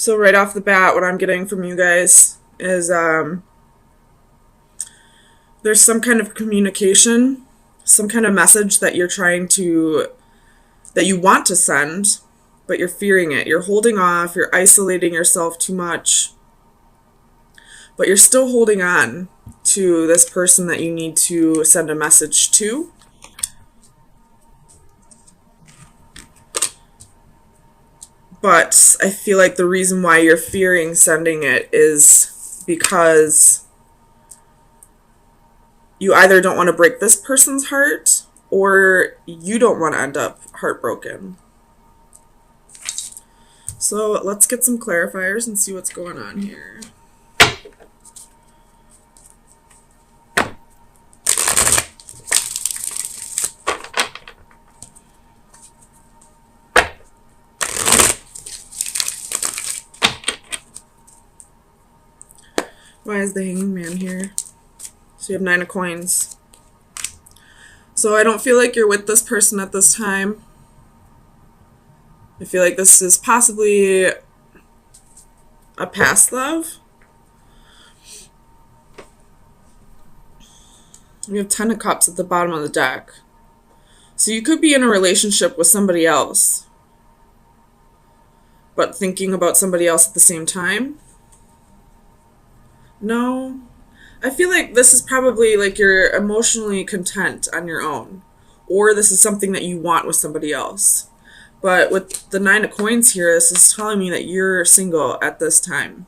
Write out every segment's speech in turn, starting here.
So right off the bat, what I'm getting from you guys is there's some kind of communication, some kind of message that that you want to send, but you're fearing it. You're holding off, you're isolating yourself too much, but you're still holding on to this person that you need to send a message to. But I feel like the reason why you're fearing sending it is because you either don't want to break this person's heart or you don't want to end up heartbroken. So let's get some clarifiers and see what's going on here. Why is the Hanging Man here? So you have 9 of coins. So I don't feel like you're with this person at this time. I feel like this is possibly a past love. We have 10 of Cups at the bottom of the deck. So you could be in a relationship with somebody else, but thinking about somebody else at the same time. No, I feel like this is probably like you're emotionally content on your own, or this is something that you want with somebody else. But with the 9 of coins here, this is telling me that you're single at this time.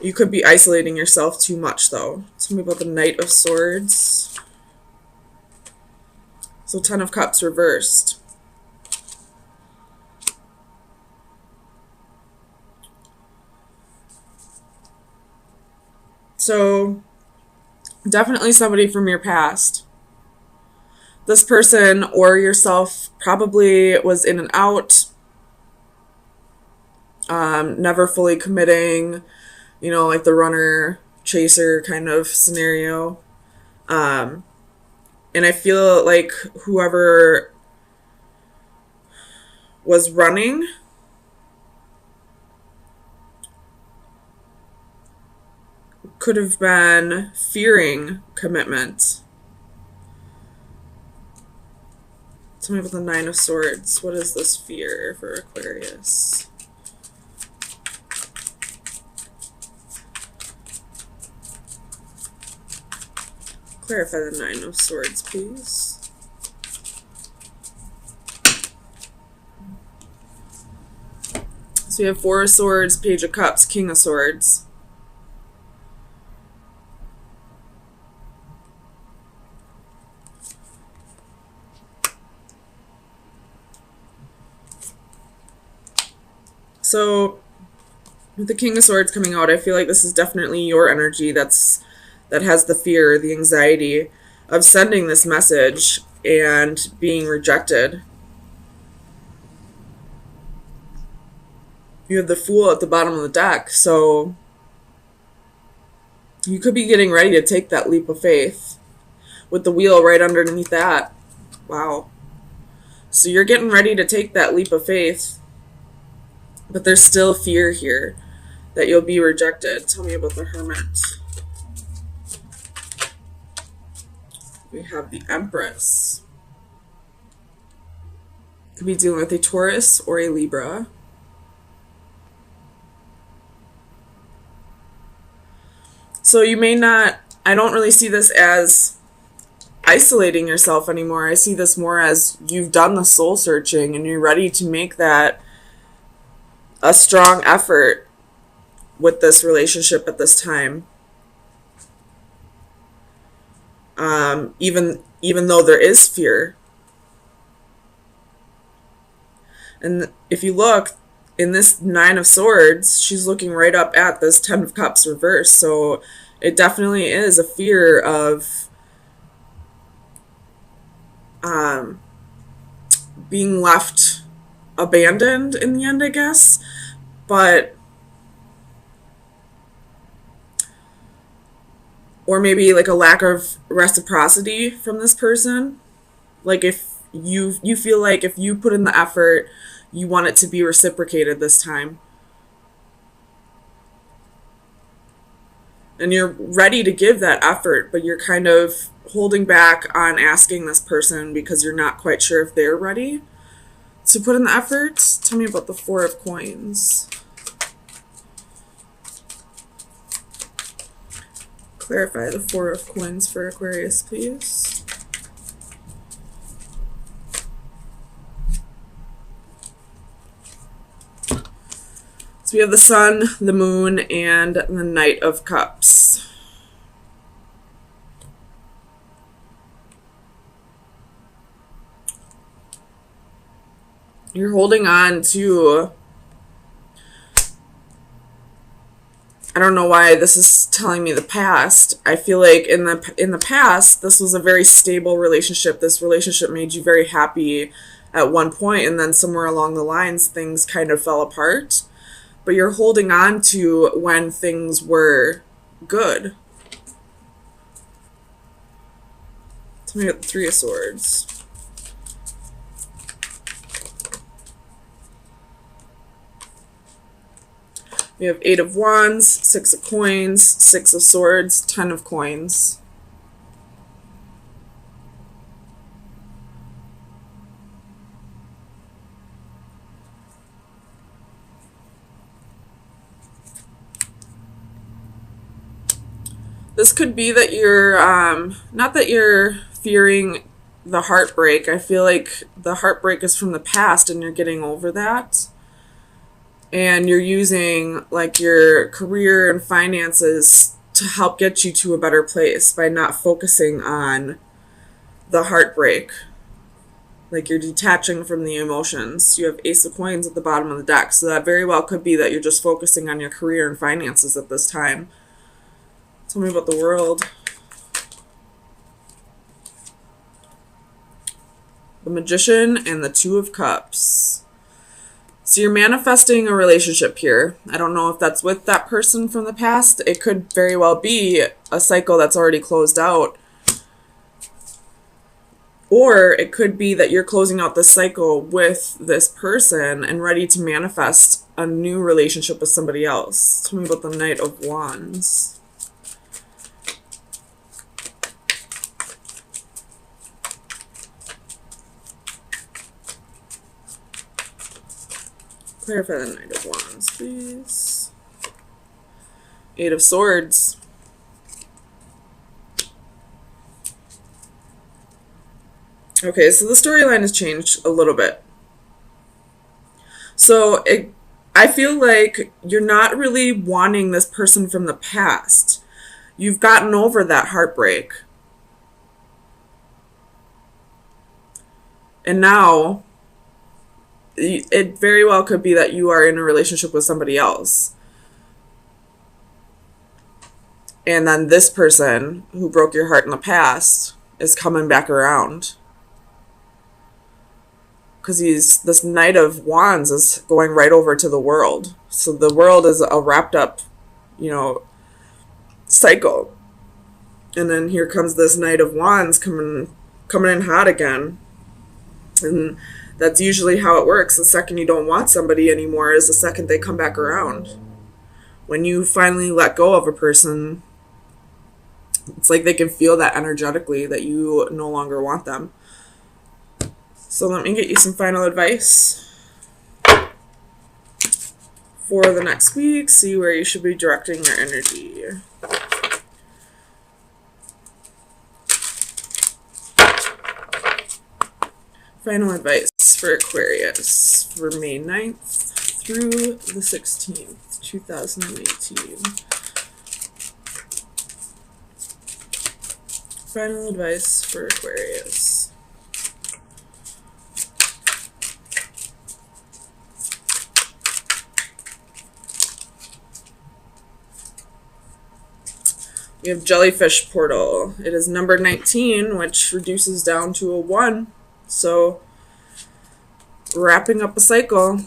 You could be isolating yourself too much, though. Tell me about the Knight of Swords. So 10 of Cups reversed. So definitely somebody from your past. This person or yourself probably was in and out, never fully committing, like the runner chaser kind of scenario. And I feel like whoever was running could have been fearing commitment. Tell me about the 9 of Swords. What is this fear for Aquarius? Clarify the 9 of Swords, please. So we have 4 of Swords, Page of Cups, King of Swords. So with the King of Swords coming out, I feel like this is definitely your energy that has the fear, the anxiety of sending this message and being rejected. You have the Fool at the bottom of the deck, so you could be getting ready to take that leap of faith with the Wheel right underneath that. Wow. So you're getting ready to take that leap of faith, but there's still fear here that you'll be rejected. Tell me about the Hermit. We have the Empress. Could be dealing with a Taurus or a Libra. So you may not, I don't really see this as isolating yourself anymore. I see this more as you've done the soul searching and you're ready to make that a strong effort with this relationship at this time. Even though there is fear. And if you look in this 9 of Swords, she's looking right up at this 10 of Cups reversed. So it definitely is a fear of being left abandoned in the end, I guess. But or maybe like a lack of reciprocity from this person. Like if you feel like if you put in the effort, you want it to be reciprocated this time. And you're ready to give that effort, but you're kind of holding back on asking this person because you're not quite sure if they're ready to put in the effort. Tell me about the Four of Coins. Clarify the Four of Coins for Aquarius, please. So we have the Sun, the Moon, and the Knight of Cups. You're holding on to, I don't know why this is telling me the past. I feel like in the past, this was a very stable relationship. This relationship made you very happy at one point, and then somewhere along the lines, things kind of fell apart. But you're holding on to when things were good. Tell me about the Three of Swords. We have Eight of Wands, Six of Coins, Six of Swords, 10 of Coins. This could be that you're, not that you're fearing the heartbreak. I feel like the heartbreak is from the past and you're getting over that. And you're using like your career and finances to help get you to a better place by not focusing on the heartbreak. Like you're detaching from the emotions. You have Ace of Coins at the bottom of the deck. So that very well could be that you're just focusing on your career and finances at this time. Tell me about the World. The Magician and the Two of Cups. So you're manifesting a relationship here. I don't know if that's with that person from the past. It could very well be a cycle that's already closed out. Or it could be that you're closing out this cycle with this person and ready to manifest a new relationship with somebody else. Tell me about the Knight of Wands. Clarify the Knight of Wands, please. Eight of Swords. Okay, so the storyline has changed a little bit. So I feel like you're not really wanting this person from the past. You've gotten over that heartbreak. And now it very well could be that you are in a relationship with somebody else. And then this person who broke your heart in the past is coming back around. Because this Knight of Wands is going right over to the World. So the World is a wrapped up, cycle. And then here comes this Knight of Wands coming in hot again. And that's usually how it works. The second you don't want somebody anymore is the second they come back around. When you finally let go of a person, it's like they can feel that energetically that you no longer want them. So let me get you some final advice for the next week. See where you should be directing your energy. Final advice for Aquarius for May 9th through the 16th, 2018. Final advice for Aquarius. We have Jellyfish Portal. It is number 19, which reduces down to a 1. So, wrapping up a cycle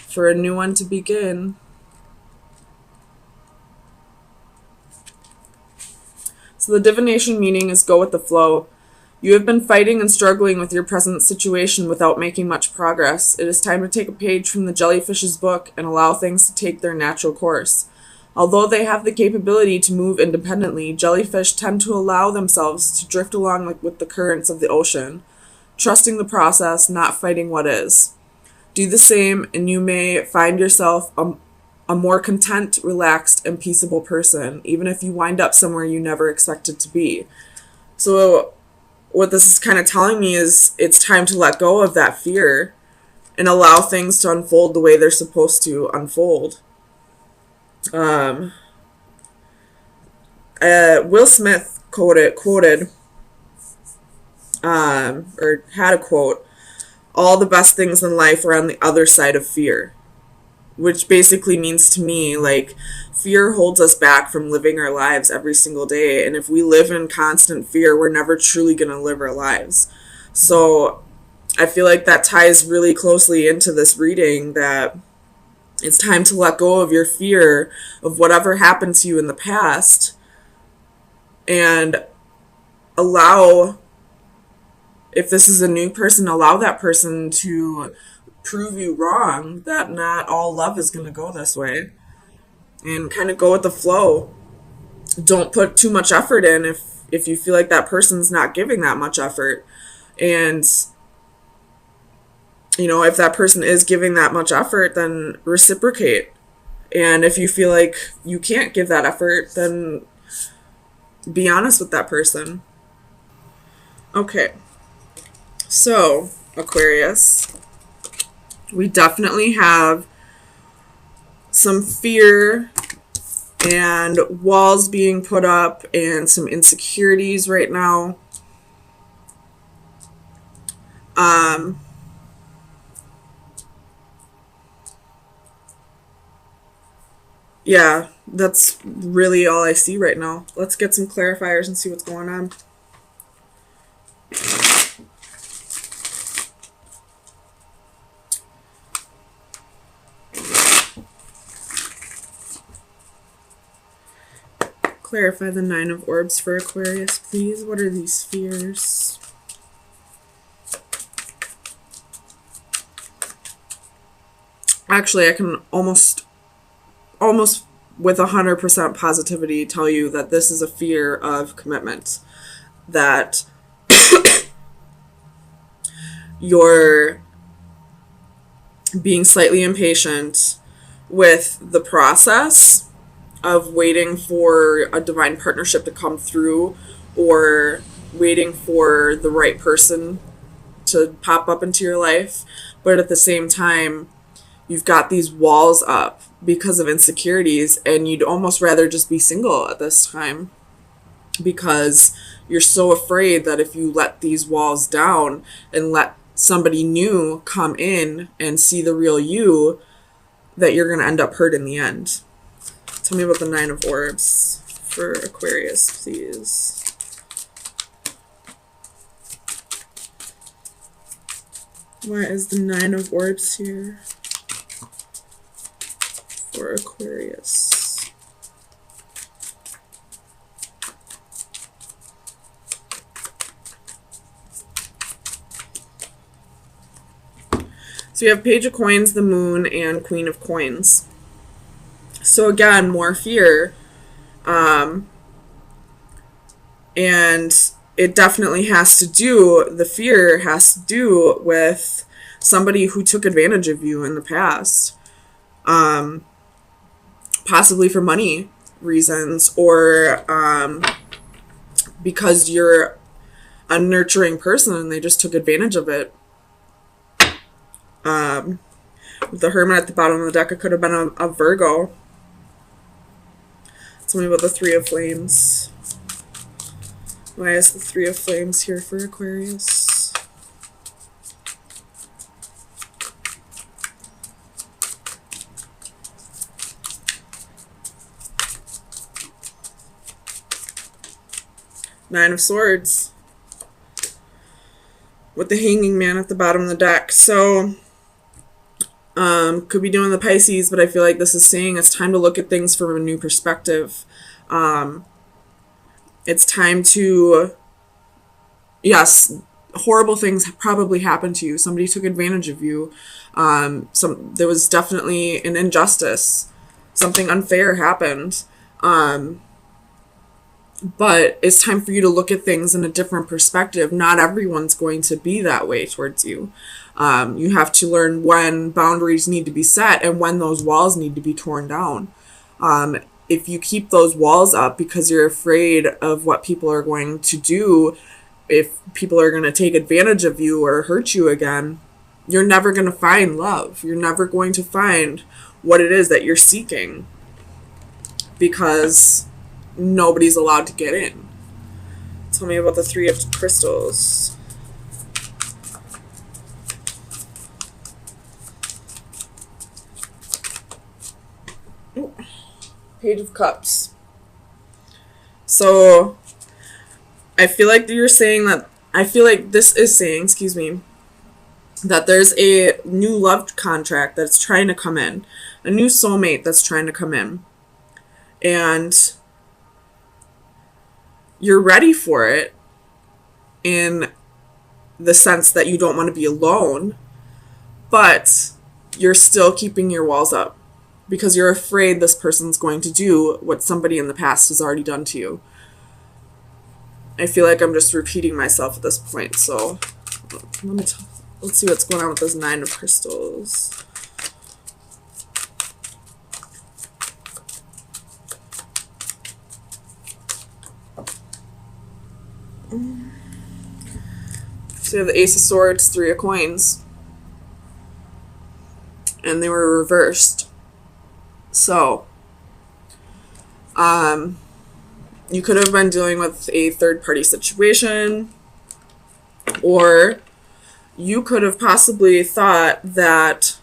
for a new one to begin. So the divination meaning is go with the flow. You have been fighting and struggling with your present situation without making much progress. It is time to take a page from the jellyfish's book and allow things to take their natural course. Although they have the capability to move independently, jellyfish tend to allow themselves to drift along with the currents of the ocean, trusting the process, not fighting what is. Do the same, and you may find yourself a more content, relaxed, and peaceable person, even if you wind up somewhere you never expected to be. So what this is kind of telling me is it's time to let go of that fear and allow things to unfold the way they're supposed to unfold. Will Smith quoted or had a quote, "All the best things in life are on the other side of fear," which basically means to me, like, fear holds us back from living our lives every single day. And if we live in constant fear, we're never truly going to live our lives. So I feel like that ties really closely into this reading, that it's time to let go of your fear of whatever happened to you in the past and allow, if this is a new person, allow that person to prove you wrong, that not all love is going to go this way, and kind of go with the flow. Don't put too much effort in if you feel like that person's not giving that much effort. And if that person is giving that much effort, then reciprocate. And if you feel like you can't give that effort, then be honest with that person. Okay, so Aquarius, we definitely have some fear and walls being put up and some insecurities right now. Yeah, that's really all I see right now. Let's get some clarifiers and see what's going on. Clarify the Nine of Orbs for Aquarius, please. What are these fears? Actually, I can almost with 100% positivity tell you that this is a fear of commitment. That you're being slightly impatient with the process of waiting for a divine partnership to come through, or waiting for the right person to pop up into your life. But at the same time, you've got these walls up because of insecurities, and you'd almost rather just be single at this time, because you're so afraid that if you let these walls down and let somebody new come in and see the real you, that you're going to end up hurt in the end. Tell me about the Nine of Orbs for Aquarius, please. Why is the Nine of Orbs here for Aquarius? So you have Page of Coins, the Moon, and Queen of Coins. So again, more fear. And it definitely has to do, the fear has to do with somebody who took advantage of you in the past. Possibly for money reasons, or because you're a nurturing person and they just took advantage of it. With the Hermit at the bottom of the deck, it could have been a Virgo. Tell me about the Three of Flames. Why is the Three of Flames here for Aquarius? Nine of Swords. With the Hanging Man at the bottom of the deck. So, could be doing the Pisces, but I feel like this is saying it's time to look at things from a new perspective. It's time to yes, horrible things probably happened to you. Somebody took advantage of you. There was definitely an injustice. Something unfair happened. But it's time for you to look at things in a different perspective. Not everyone's going to be that way towards you. You have to learn when boundaries need to be set and when those walls need to be torn down. If you keep those walls up because you're afraid of what people are going to do, if people are going to take advantage of you or hurt you again, you're never going to find love. You're never going to find what it is that you're seeking, because nobody's allowed to get in. Tell me about the Three of Crystals. Ooh. Page of Cups. So I feel like you're saying that, I feel like this is saying, excuse me, that there's a new love contract that's trying to come in, a new soulmate that's trying to come in, and you're ready for it in the sense that you don't want to be alone, but you're still keeping your walls up because you're afraid this person's going to do what somebody in the past has already done to you. I feel like I'm just repeating myself at this point, so let's see what's going on with this Nine of Crystals. So you have the Ace of Swords, Three of Coins, and they were reversed. So, you could have been dealing with a third-party situation, or you could have possibly thought that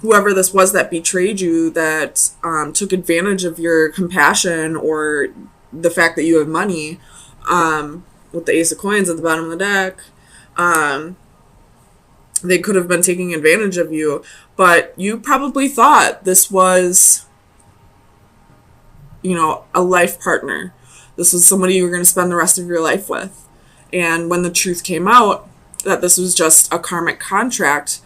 whoever this was that betrayed you, that took advantage of your compassion or the fact that you have money, with the Ace of Coins at the bottom of the deck, they could have been taking advantage of you, but you probably thought this was, a life partner. This was somebody you were going to spend the rest of your life with. And when the truth came out that this was just a karmic contract,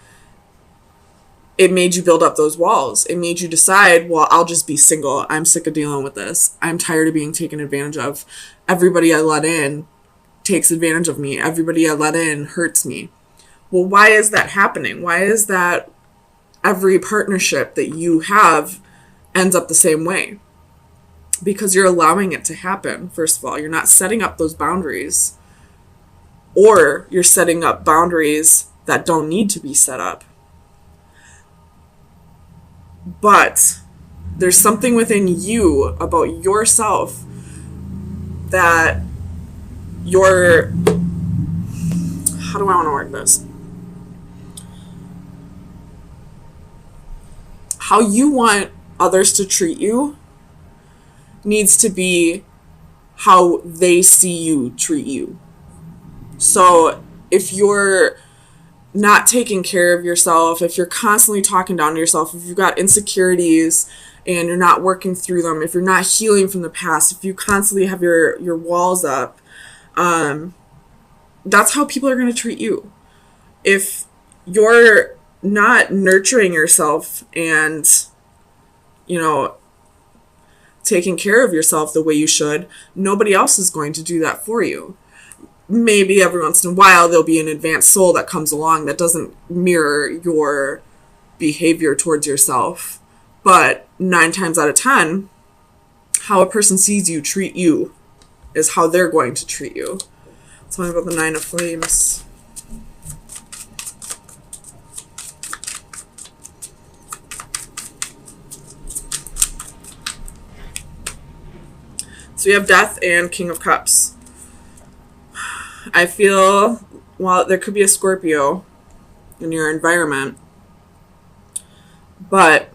it made you build up those walls. It made you decide, well, I'll just be single. I'm sick of dealing with this. I'm tired of being taken advantage of. Everybody I let in takes advantage of me. Everybody I let in hurts me. Well, why is that happening? Why is that every partnership that you have ends up the same way? Because you're allowing it to happen, first of all. You're not setting up those boundaries. Or you're setting up boundaries that don't need to be set up. But there's something within you about yourself that you're... How do I want to word this? How you want others to treat you needs to be how they see you treat you. So if you're not taking care of yourself, if you're constantly talking down to yourself, if you've got insecurities and you're not working through them, if you're not healing from the past, if you constantly have your walls up, that's how people are going to treat you. If you're not nurturing yourself and, taking care of yourself the way you should, nobody else is going to do that for you. Maybe every once in a while there'll be an advanced soul that comes along that doesn't mirror your behavior towards yourself. But 9 times out of 10, how a person sees you treat you is how they're going to treat you. Tell me about the Nine of Flames. So you have Death and King of Cups. I feel, well, there could be a Scorpio in your environment, but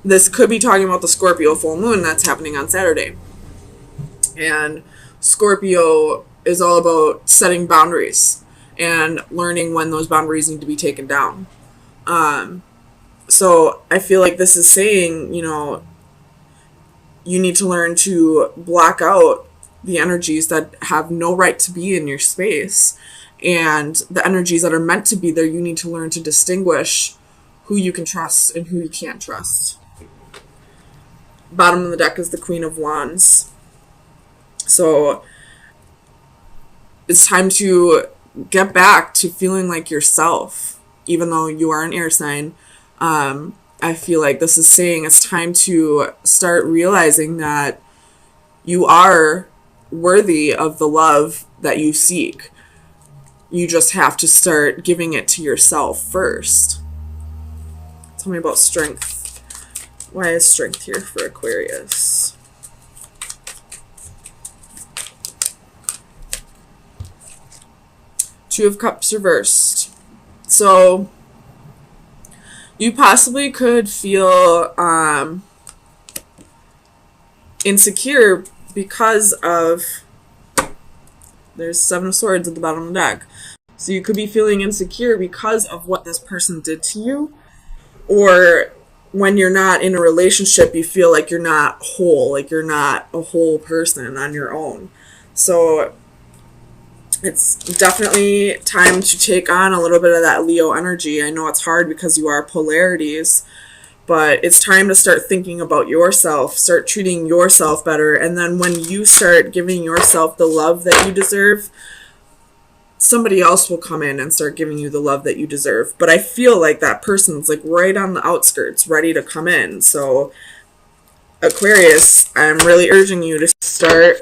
this could be talking about the Scorpio full moon that's happening on Saturday. And Scorpio is all about setting boundaries and learning when those boundaries need to be taken down. So I feel like this is saying, you need to learn to block out the energies that have no right to be in your space. And the energies that are meant to be there, you need to learn to distinguish who you can trust and who you can't trust. Bottom of the deck is the Queen of Wands. So it's time to get back to feeling like yourself, even though you are an air sign. I feel like this is saying it's time to start realizing that you are worthy of the love that you seek. You just have to start giving it to yourself first. Tell me about strength. Why is strength here for Aquarius? Two of Cups reversed. So you possibly could feel insecure because of, there's Seven of Swords at the bottom of the deck. So you could be feeling insecure because of what this person did to you. Or when you're not in a relationship, you feel like you're not whole, like you're not a whole person on your own. So it's definitely time to take on a little bit of that Leo energy. I know it's hard because you are polarities, but it's time to start thinking about yourself, start treating yourself better. And then when you start giving yourself the love that you deserve, somebody else will come in and start giving you the love that you deserve. But I feel like that person's like right on the outskirts, ready to come in. So Aquarius, I'm really urging you to start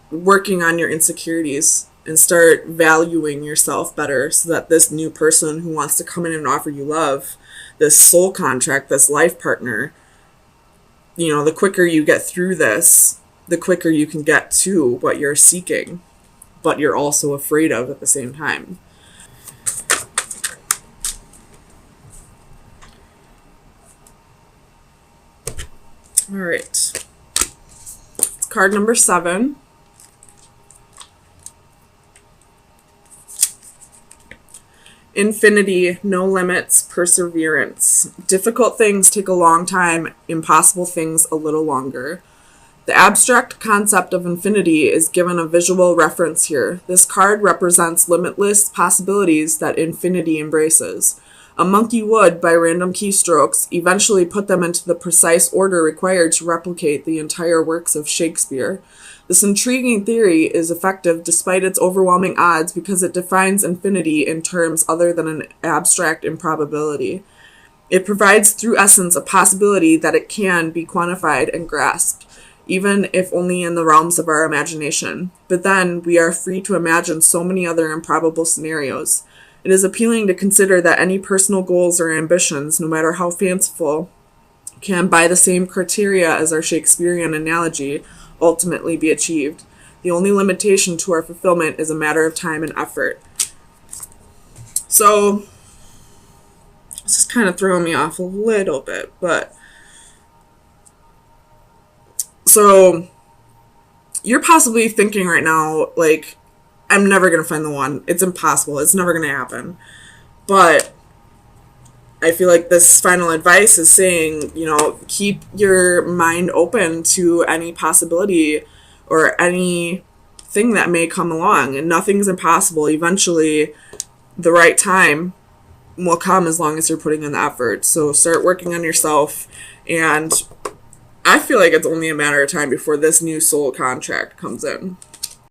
working on your insecurities and start valuing yourself better, so that this new person who wants to come in and offer you love, this soul contract, this life partner, you know, the quicker you get through this, the quicker you can get to what you're seeking, but you're also afraid of at the same time. All right. Card number 7. Infinity, no limits, perseverance. Difficult things take a long time, impossible things a little longer. The abstract concept of infinity is given a visual reference here. This card represents limitless possibilities that infinity embraces. A monkey would, by random keystrokes, eventually put them into the precise order required to replicate the entire works of Shakespeare. This intriguing theory is effective despite its overwhelming odds because it defines infinity in terms other than an abstract improbability. It provides through essence a possibility that it can be quantified and grasped, even if only in the realms of our imagination. But then we are free to imagine so many other improbable scenarios. It is appealing to consider that any personal goals or ambitions, no matter how fanciful, can, by the same criteria as our Shakespearean analogy, ultimately be achieved. The only limitation to our fulfillment is a matter of time and effort. So, this is kind of throwing me off a little bit, but so you're possibly thinking right now, like, I'm never going to find the one. It's impossible. It's never going to happen. But I feel like this final advice is saying, you know, keep your mind open to any possibility or anything that may come along. And nothing's impossible. Eventually, the right time will come as long as you're putting in the effort. So start working on yourself. And I feel like it's only a matter of time before this new soul contract comes in.